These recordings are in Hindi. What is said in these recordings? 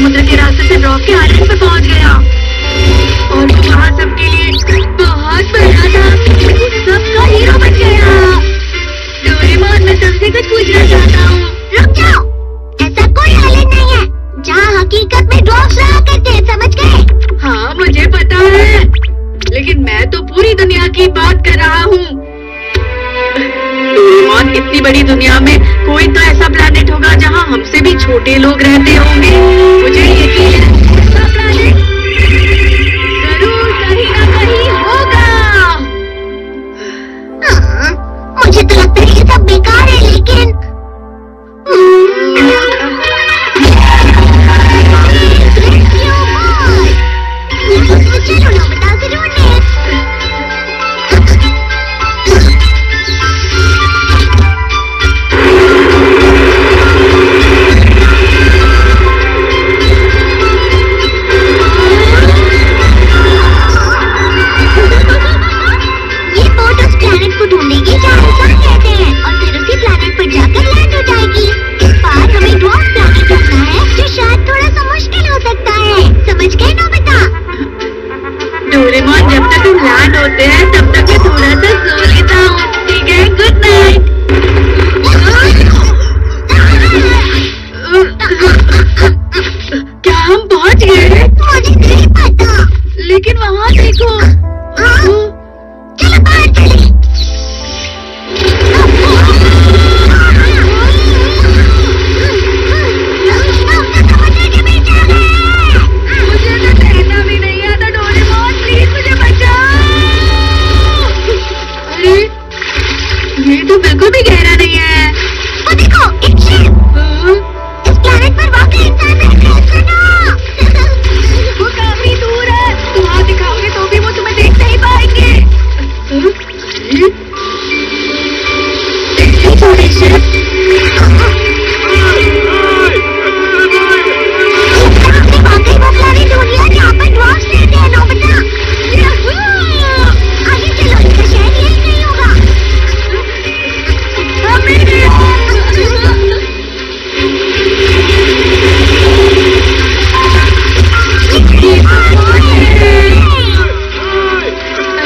समुद्र के रास्ते से रॉक के आइलैंड पे पहुंच गया और वहाँ सबके लिए बहुत बड़ा था। सबका हीरो बन गया। डोरेमोन, मैं तुमसे कुछ पूछना चाहता हूँ। रुक जाओ, ऐसा कोई आइलैंड नहीं है जहाँ हकीकत में ड्वार्फ्स रहा करते हैं, समझ गए? हाँ मुझे पता है, लेकिन मैं तो पूरी दुनिया की बात कर रहा हूँ। डोरेमोन, इतनी बड़ी दुनिया में कोई तो ऐसा प्लैनेट होगा जहाँ हमसे भी छोटे लोग रहते होंगे। मुझे यकीन है ऐसा प्लैनेट जरूर कहीं ना कहीं होगा। मुझे तो लगता है ये सब बेकार है, लेकिन चलो नोबिता से ढूंढने। ये बोट उस प्लैनेट को ढूंढेगी जहाँ इंसान रहते हैं और फिर उसी प्लैनेट पर जाकर लैंड हो जाएगी। इस बार हमें ड्वार्फ प्लैनेट ढूंढना है, जो शायद थोड़ा सा मुश्किल हो सकता है, समझ गए नोबिता? डोरेमोन, जब तक हम लैंड होते हैं तब तक मैं थोड़ा सा सो लेता हूँ, ठीक है? Good night. क्या हम पहुँच गए? मुझे नहीं पता, लेकिन वहाँ देखो। चलो बाहर चले। समुद्र के बीच आ गए। मुझे तो तैरना भी नहीं आता। डोरेमोन, प्लीज मुझे बचाओ। अरे ये तो बिल्कुल भी गहरा नहीं है। वो देखो, एक शिप। इस प्लैनेट पर वाकई इंसान रहते हैं, सुनो। वो काफी दूर है, तुम हाथ दिखाओगे तो भी वो तुम्हें देख नहीं पाएंगे। छोटी शिप। वाकई वो प्लैनेट हो गया जहाँ पर ड्वार्फ्स रहते हैं, नोबिता। आगे चलो, इसका शायद यही नहीं होगा।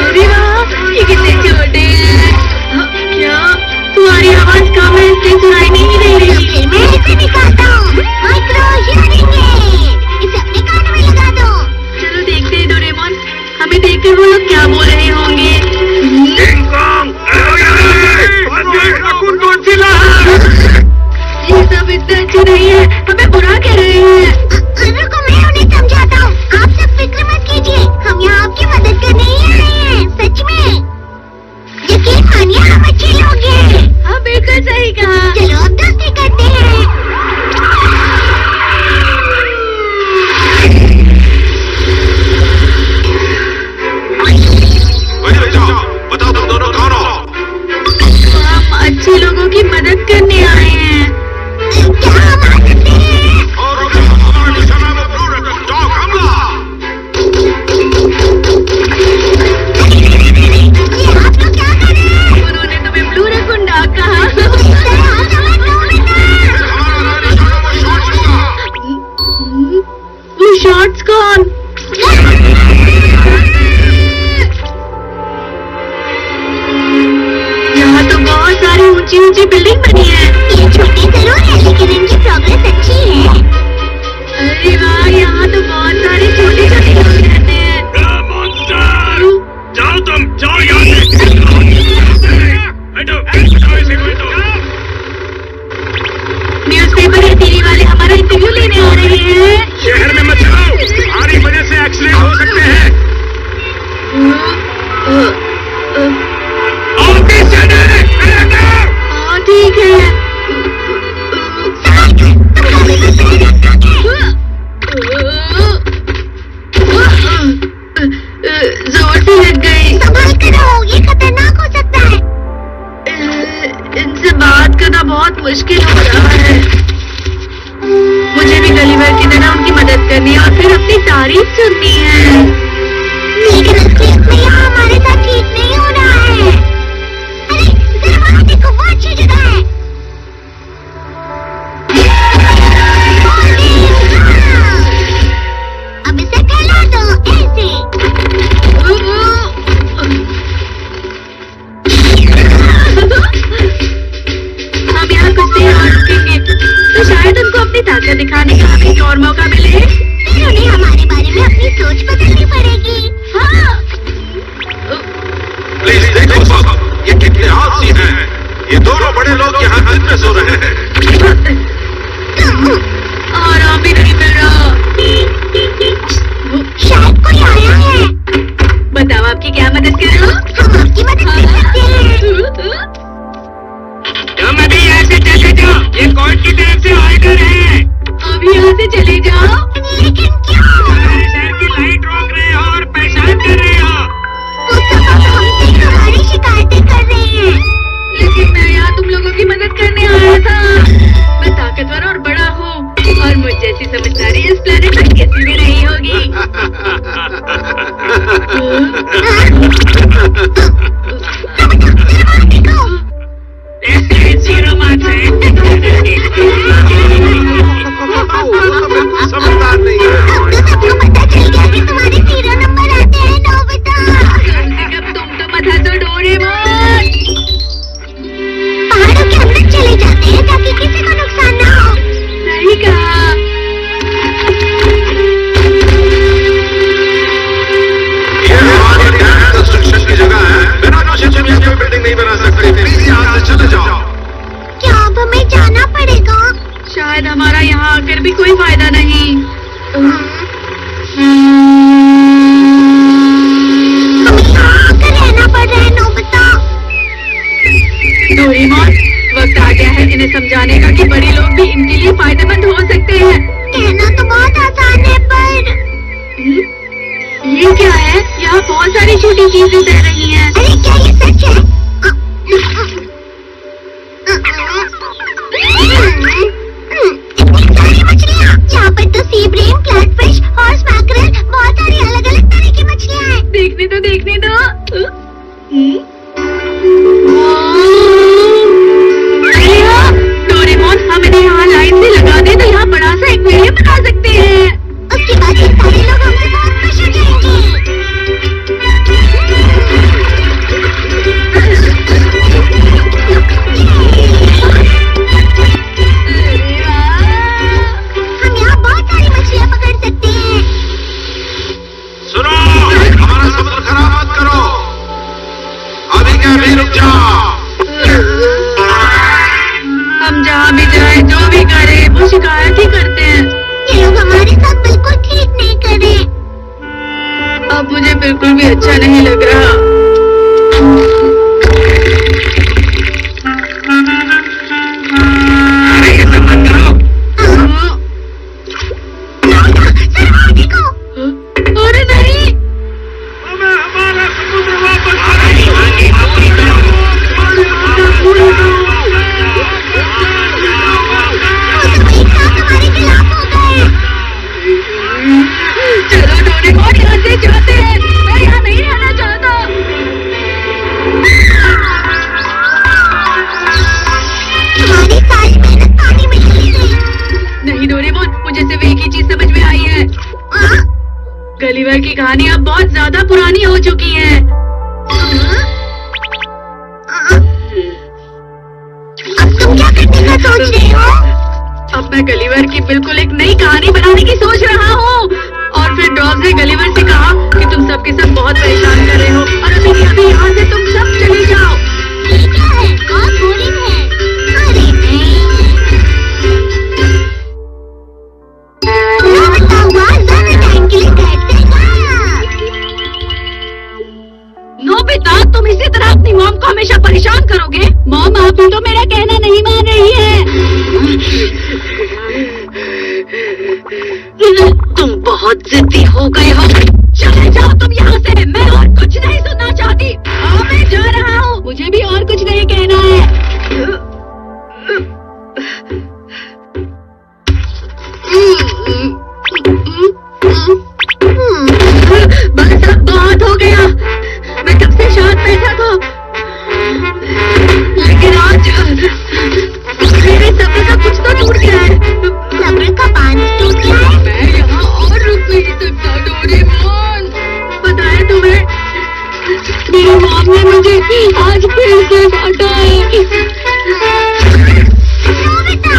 अरे वाह, ये कितने छोटे हैं। क्या तुम्हारी आवाज कम है, इसलिए सुनाई नहीं दे रही? फिर मैं इसे निकालता हूँ। Micro hearing aid. इसे अपने कान में लगा दो। चलो देखते हैं डोरेमोन, हमें देखकर वो लोग क्या बोल रहे होंगे। ये सब इतना अच्छे नहीं है, हमें बुरा कह रहे हैं। रुको, मैं उन्हें समझाता हूँ। आप सब फिक्र मत कीजिए, हम यहाँ आपकी मदद करने ही आए हैं, सच में। यकीन मानिए, हम अच्छे लोग हैं। हाँ बिल्कुल सही कहा। चलो अब दोस्ती करते हैं। बताओ तुम दोनों कौन हो? हम अच्छे लोगों की मदद करने आए हैं। क्या हम आ सकते हैं? और हमारे निशाना में ब्लू रैकून डॉग हमला। ये आप लोग क्या कर रहे हैं? उन्होंने तुम्हें ब्लू रैकून डॉग कहा। वो शॉट्स कौन? यहाँ तो बहुत सारी ऊंची ऊंची बिल्डिंग बनी है। ये छोटी जरूर है, लेकिन इनकी प्रोग्रेस अच्छी है। अरे वाह, यहाँ तो बहुत सारे छोटे छोटे लोग रहते हैं। जाओ तुम, जाओ यहाँ से। हटो, हटाओ इसे, हटो। न्यूज़पेपर या टीवी वाले हमारा इंटरव्यू लेने आ रहे हैं। शहर में मत चलाओ, तुम्हारी वजह से एक्सीडेंट हो सकते हैं। आओ पीछे हाँ ठीक है। जोर से लग गई। संभाल कर रहो, ये खतरनाक हो सकता है। इनसे बात करना बहुत मुश्किल हो रहा है। मुझे भी गलीवर की तरह उनकी मदद करनी है और फिर अपनी तारीफ सुननी है। लेकिन उसके इसमें यहाँ हमारे साथ ठीक नहीं हो रहा है। अरे जरा वहाँ देखो, वो अच्छी जगह है। तमाशा दिखाने का हमें एक और मौका मिले। फिर उन्हें हमारे बारे में अपनी सोच बदलनी पड़ेगी। हाँ। प्लीज देखो सब, ये कितने आलसी हैं। ये दोनों बड़े लोग यहाँ दिन में सो रहे हैं। आराम भी नहीं मिल रहा। शायद कोई आया है। बताओ आपकी क्या मदद करो? हम आपकी मदद कर सकते हैं। तुम अभी यहाँ से चले जाओ, ये कोर्ट की तरफ से ऑर्डर है। अभी यहाँ से चले जाओ। लेकिन क्यों? हमारे शहर की लाइट रोक रहे हो और परेशान कर रहे हो। वो सब हमसे हमारी शिकायतें कर रहे हैं। लेकिन मैं यहाँ तुम लोगों की मदद करने आया था। मैं ताकतवर और बड़ा हूँ और मुझ जैसी समझदारी इस प्लेनेट पर किसी भी नहीं होगी। समझदार नहीं है। अब तो सबको पता चल गया कि तुम्हारे 0 नंबर आते हैं नोबिता। कम से कम तुम तो मत हंसो डोरेमोन। पहाड़ों के अंदर चले जाते हैं ताकि किसी को नुकसान ना हो। सही कहा। ये हमारी डैम कंस्ट्रक्शन की जगह है। बिना परमिशन में कोई बिल्डिंग नहीं बना सकते। प्लीज यहाँ से चले जाओ। क्या अब हमें जाना पड़ेगा? शायद हमारा यहाँ आकर भी कोई फायदा नहीं। हमें यहाँ आकर रहना पड़ रहा है नोबिता। डोरेमोन, वक्त आ गया है इन्हें समझाने का कि बड़े लोग भी इनके लिए फायदेमंद हो सकते हैं। कहना तो बहुत आसान है पर ये क्या है? यहाँ बहुत सारी छोटी चीजें तैर रही हैं। अरे क्या ये सच है? इतनी सारी मछलियाँ। यहाँ पर तो सी ब्रेन, फ्लैटफिश, हॉर्स मैकरेल, बहुत सारी अलग-अलग तरह की मछलियाँ हैं। देखने दो। अरे हाँ, डोरेमोन, हम इन्हें यहाँ लाइन से लगा दे तो यहाँ बड़ा सा एक्वेरियम बना सकते हैं। उसके बाद ये सारे लोग हमसे बहुत खुश हो जाएंगे। हम यहाँ बहुत सारी मछलियाँ पकड़ सकते हैं। सुनो, हमारा समुद्र खराब मत करो। अभी क्या भी रुक जाओ। हम जहाँ भी जाए, जो भी करे, वो शिकायत ही करते हैं। ये लोग हमारे साथ बिल्कुल ठीक नहीं करे। अब मुझे बिल्कुल भी अच्छा नहीं लग रहा। अरे ये सब मत करो। अरे नहीं, हमें हमारा समुद्र वापस हमारे खिलाफ हो गए। चलो डोरेमोन, यहाँ से जाते हैं। मैं यहाँ नहीं रहना चाहता। हमारी सारी मेहनत पानी में चली गई। नहीं डोरेमोन, मुझे सिर्फ एक ही चीज समझ में आई है। गलीवर की कहानी अब बहुत ज्यादा पुरानी हो चुकी है। अब तुम क्या करने का सोच रहे हो? अब मैं गलीवर की बिल्कुल एक नई कहानी बनाने की सोच रहा हूँ। और फिर ड्रॉप ने गलीवर से कहा कि तुम सबके सब बहुत परेशान कर रहे हो और अभी यहाँ से तुम सब चले जाओ। ये क्या है? बहुत बोरिंग है। अरे नहीं। नोबिता हुआ ज़्यादा टाइम के लिए घर से गायब। नोबिता, तुम इसी तरह अपनी मॉम को हमेशा परेशान करोगे? मॉम, आप ही तो मेरा कहना नहीं मान रही है। तुम बहुत जिद्दी हो गए हो। चले जाओ तुम यहाँ से। मैं और कुछ नहीं सुनना चाहती। हाँ, मैं जा रहा हूँ। मुझे भी और कुछ नहीं कहना है। बस अब बहुत हो गया। मैं कब से शांत बैठा था, लेकिन आज मेरे सब्र का कुछ तो टूट गया है। सब्र का बांध टूट गया है। मैं यहाँ और रुक नहीं सकता डोरेमोन। पता है तुम्हें, मेरी मॉम ने मुझे आज फिर से डांटा है। नोबिता!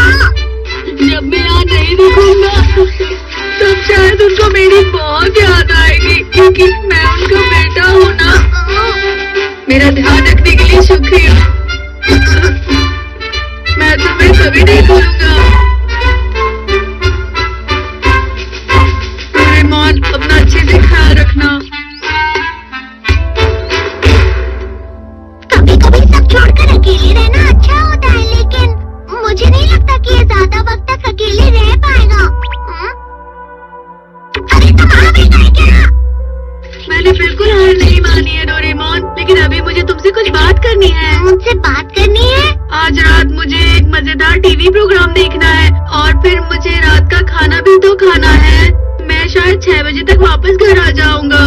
जब अब मैं यहाँ नहीं दिखूंगा तब शायद उनको मेरी बहुत याद आएगी, क्योंकि मैं उनका बेटा हूँ ना। मेरा ध्यान रखने के लिए शुक्रिया। मैं तुम्हें कभी नहीं भूलूंगा। डोरेमोन, अपना अच्छे से ख्याल रखना। कभी कभी सब छोड़कर अकेले रहना अच्छा होता है, लेकिन मुझे नहीं लगता कि ये ज्यादा वक्त तक अकेले रह पाएगा। अरे तुम आ भी गए क्या? मैंने बिल्कुल हार नहीं मानी है डोरेमोन, लेकिन अभी मुझे तुमसे कुछ बात करनी है। मुझसे बात करनी है? आज रात मुझे एक मजेदार टीवी प्रोग्राम देखना है और फिर मुझे रात का खाना भी तो खाना है। मैं शायद 6 बजे तक वापस घर आ जाऊंगा।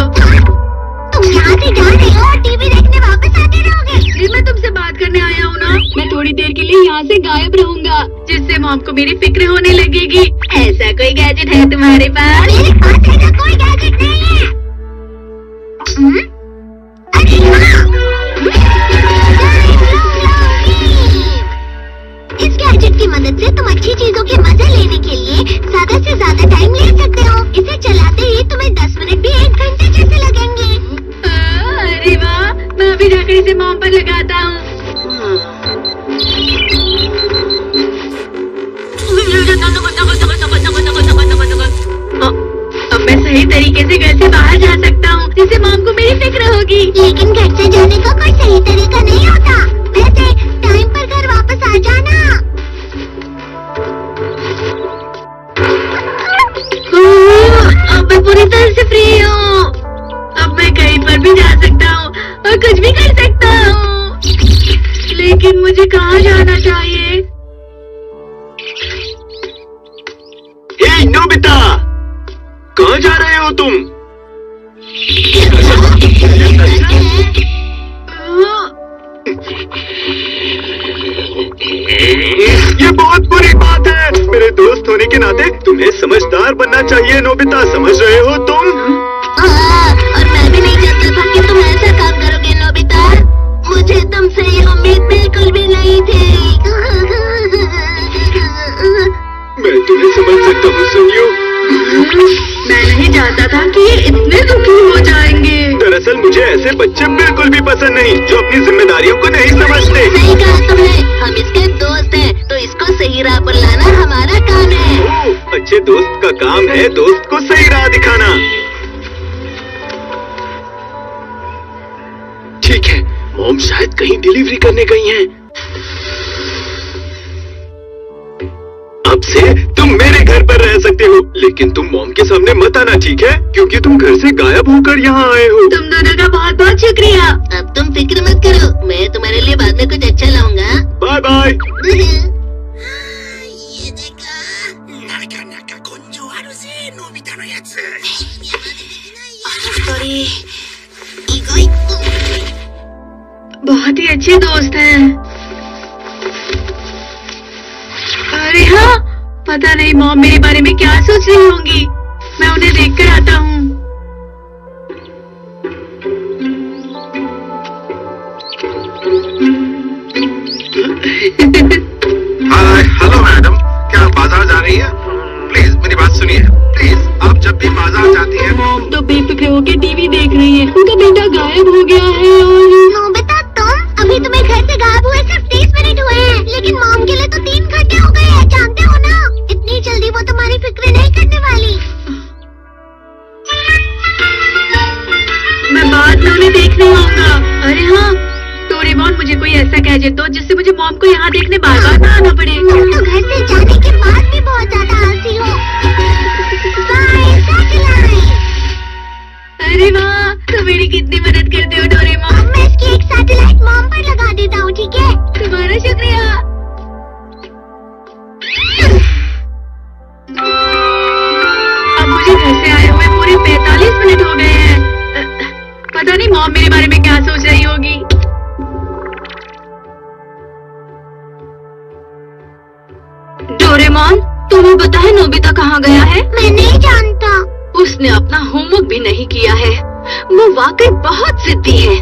तुम यहाँ से जा रहे हो और टीवी देखने वापस आते रहोगे? जी, मैं तुमसे बात करने आया हूँ ना। मैं थोड़ी देर के लिए यहाँ से गायब रहूंगा, जिससे मॉम को मेरी फिक्र होने लगेगी। ऐसा कोई गैजेट है तुम्हारे पास? मेरे पास ऐसा कोई गैजेट नहीं है। अरे हाँ! इस गैजेट की मदद से तुम अच्छी चीजों के मजे लेने के लिए ज्यादा से ज्यादा टाइम ले सकते हो। इसे चलाते ही तुम्हें 10 मिनट भी 1 घंटे जैसे लगेंगे। अरे वाह, मैं अभी जाकर इसे मॉम पर लगाता हूँ। अब मैं सही तरीके से घर से बाहर जा सकता हूँ, जिससे मॉम को मेरी फिक्र होगी। लेकिन घर से जाने का कोई सही तरीका नहीं होता। वैसे टाइम पर घर वापस आ जाना। अब मैं पूरी तरह से फ्री हूँ। अब मैं कहीं पर भी जा सकता हूँ और कुछ भी कर सकता हूँ। लेकिन मुझे कहाँ जाना चाहिए? हे नोबिता, कहाँ जा रहे हो तुम? ये बहुत बुरी बात है। मेरे दोस्त होने के नाते तुम्हें समझदार बनना चाहिए नोबिता, समझ रहे हो तुम? और मैं भी नहीं चाहता था कि तुम ऐसा काम करोगे नोबिता। मुझे तुमसे ये उम्मीद बिल्कुल भी नहीं थी। मैं तुम्हें समझ सकता हूँ सुनियो। मैं नहीं चाहता था कि ये इतने दुखी हो जाएंगे। दरअसल मुझे ऐसे बच्चे बिल्कुल भी पसंद नहीं जो अपनी जिम्मेदारियों को नहीं समझते। सही कहा तुमने, हम इसके दोस्त हैं, तो इसको सही राह पर लाना हमारा काम है। अच्छे दोस्त का काम है दोस्त को सही राह दिखाना। ठीक है, मॉम शायद कहीं डिलीवरी करने गई हैं। अब से तुम मेरे घर पर रह सकते हो, लेकिन तुम मॉम के सामने मत आना, ठीक है? क्योंकि तुम घर से गायब होकर यहाँ आए हो। तुम दोनों का बहुत बहुत शुक्रिया। अब तुम फिक्र मत करो, मैं तुम्हारे लिए बाद में कुछ अच्छा लाऊंगा। Bye bye. बहुत ही अच्छे दोस्त हैं। अरे हाँ, पता नहीं मॉम मेरे बारे में क्या सोच रही होंगी। मैं उन्हें देखकर आता हूँ। हाय, हेलो मैडम, क्या आप बाजार जा रही है? प्लीज मेरी बात सुनिए। प्लीज, आप जब भी बाजार जाती हैं मॉम तो बेफिक्र होकर टीवी देख रही है। उनका बेटा गायब हो गया है और नोबिता, तुम अभी तुम्हें घर से गायब हुए सिर्फ 30 मिनट हुए हैं, लेकिन मॉम के लिए तो 3 घंटे हो गए हैं, जानते हो ना? इतनी जल्दी वो तुम्हारी फिक्र नहीं करने वाली। मैं बाद में उन्हें देखने आऊंगा। अरे हाँ, डोरेमोन, मुझे कोई ऐसा गैजेट दो जिससे मुझे मॉम को यहाँ देखने बार बार ना आना पड़े। तुम तो घर से जाने के बाद भी बहुत ज्यादा आलसी हो। Bye, satellite. अरे वाह, तुम मेरी कितनी मदद करते हो डोरेमोन। मैं इसकी एक सैटेलाइट मॉम पर लगा देता हूँ, ठीक है? तुम्हारा शुक्रिया। अब मुझे घर से आए हुए पूरे 45 मिनट हो गए हैं। पता नहीं मॉम मेरे बारे में क्या सोच रही होगी। डोरेमोन, तुम्हें पता है नोबिता कहाँ गया है? मैं नहीं जानता। उसने अपना होमवर्क भी नहीं किया है। वो वाकई बहुत जिद्दी है।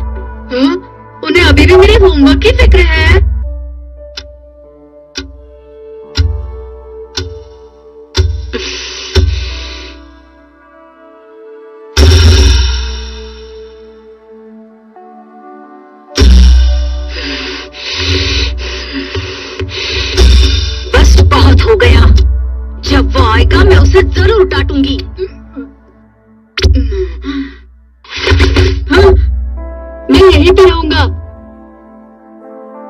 उन्हें अभी भी मेरे होमवर्क की फिक्र है। जब वो आएगा मैं उसे जरूर डांटूंगी। हाँ, मैं यहीं पे रहूंगा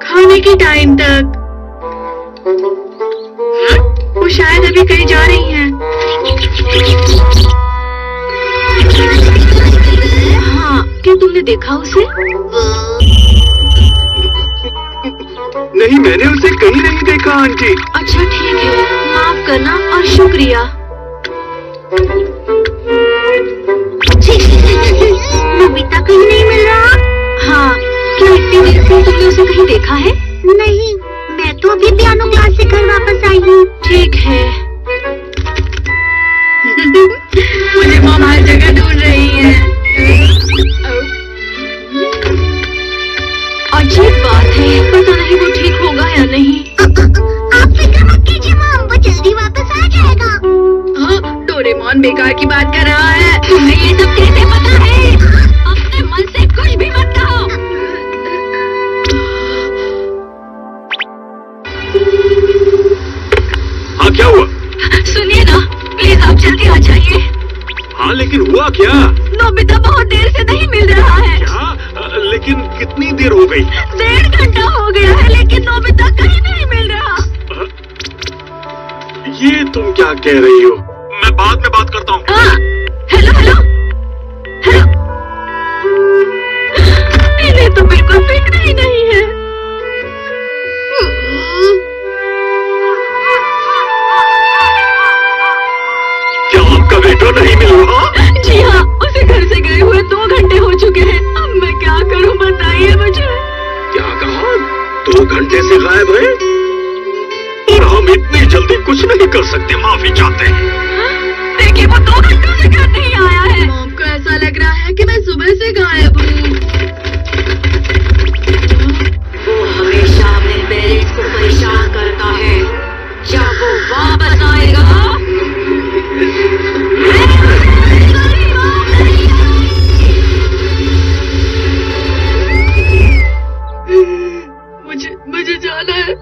खाने के टाइम तक। वो शायद अभी कहीं जा रही हैं। हाँ, क्या तुमने देखा उसे? नहीं, मैंने उसे कहीं नहीं देखा आंटी। अच्छा ठीक है, माफ करना और शुक्रिया। नोबिता कहीं नहीं मिल रहा। हाँ, क्या इतनी देर से तुमने उसे कहीं देखा है? नहीं, मैं तो अभी पियानो क्लास से घर वापस आई हूँ। ठीक है। मुझे मॉम हर जगह ढूंढ रही है। अजीब बात है, पता नहीं वो ठीक होगा या नहीं। आप फिक्र मत कीजिए मॉम, वो जल्दी वापस आ जाएगा। हाँ, डोरेमोन बेकार की बात कर रहा है। तुम्हें ये सब कैसे पता है? अपने मन से कुछ भी मत कहो। हाँ, क्या हुआ? सुनिए ना, प्लीज आप जल्दी आ जाइए। हाँ, लेकिन हुआ क्या? नोबिता बहुत देर से नहीं मिल रहा है। क्या? लेकिन कितनी देर हो गई? 1.5 घंटा हो गया है, लेकिन नोबिता कहीं नहीं मिल रहा। ये तुम क्या कह रही हो? मैं बाद में बात करता हूँ। हाँ, हेलो हेलो हेलो। इन्हें तो बिल्कुल फिक्र ही नहीं है। क्या आपका बेटा नहीं मिल रहा? जी हाँ, उसे घर से गए हुए 2 घंटे हो चुके हैं। अब मैं क्या करूँ बताइए मुझे। क्या कहा? 2 घंटे से गायब है? और हम इतनी जल्दी कुछ नहीं कर सकते, माफी चाहते हैं। देखिए, वो 2 घंटों से घर नहीं आया है। आपको ऐसा लग रहा है कि मैं सुबह से गायब हूँ। वो हमेशा अपने पेरेंट्स को परेशान करता है। जब वो वापस आएगा मुझे जाना है।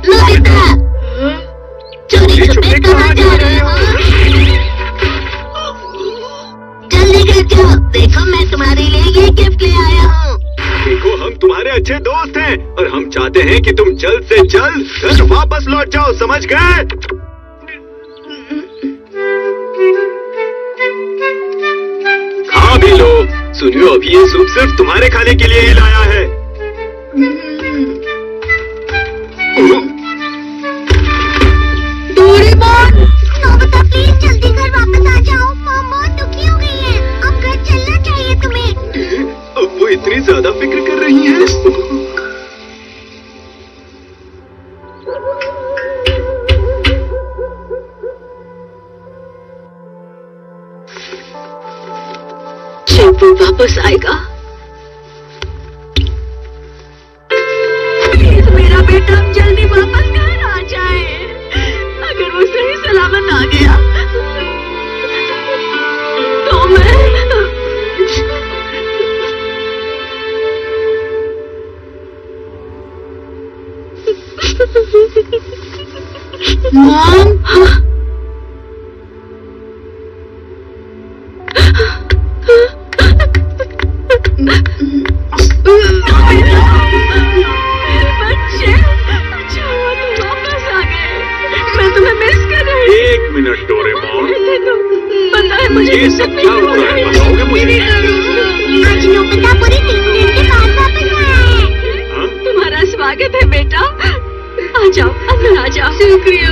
नोबिता, चोरी छुपे कहाँ जा रहे हो? जल्दी घर जाओ, देखो मैं तुम्हारे लिए ये गिफ्ट ले आया हूँ। देखो, हम तुम्हारे अच्छे दोस्त हैं और हम चाहते हैं कि तुम जल्द से जल्द घर वापस लौट जाओ, समझ गए? खा भी लो। सुनियो, अभी ये सूप सिर्फ तुम्हारे खाने के लिए ही लाया है। डोरेमोन! नोबिता प्लीज जल्दी घर वापस आ जाओ, मॉम बहुत दुखी हो गई है। अब घर चलना चाहिए तुम्हें। अब वो इतनी ज्यादा फिक्र कर रही है। जब वो वापस आएगा, प्लीज मेरा बेटा जल्दी वापस घर आ जाए। अगर वो सही सलामत आ गया तो मैं मॉम, बच्चे, अच्छा हुआ तुम वापस आ गए। मैं तुम्हें मिस कर रही हूँ। 1 मिनट डोरेमोन, पता है मुझे ये सब क्या हो रहा है? बताओगे मुझे? आज नोबिता पूरे 3 दिन के बाद वापस आया है। हाँ? तुम्हारा स्वागत है बेटा। आ जाओ, अंदर आ जाओ। शुक्रिया।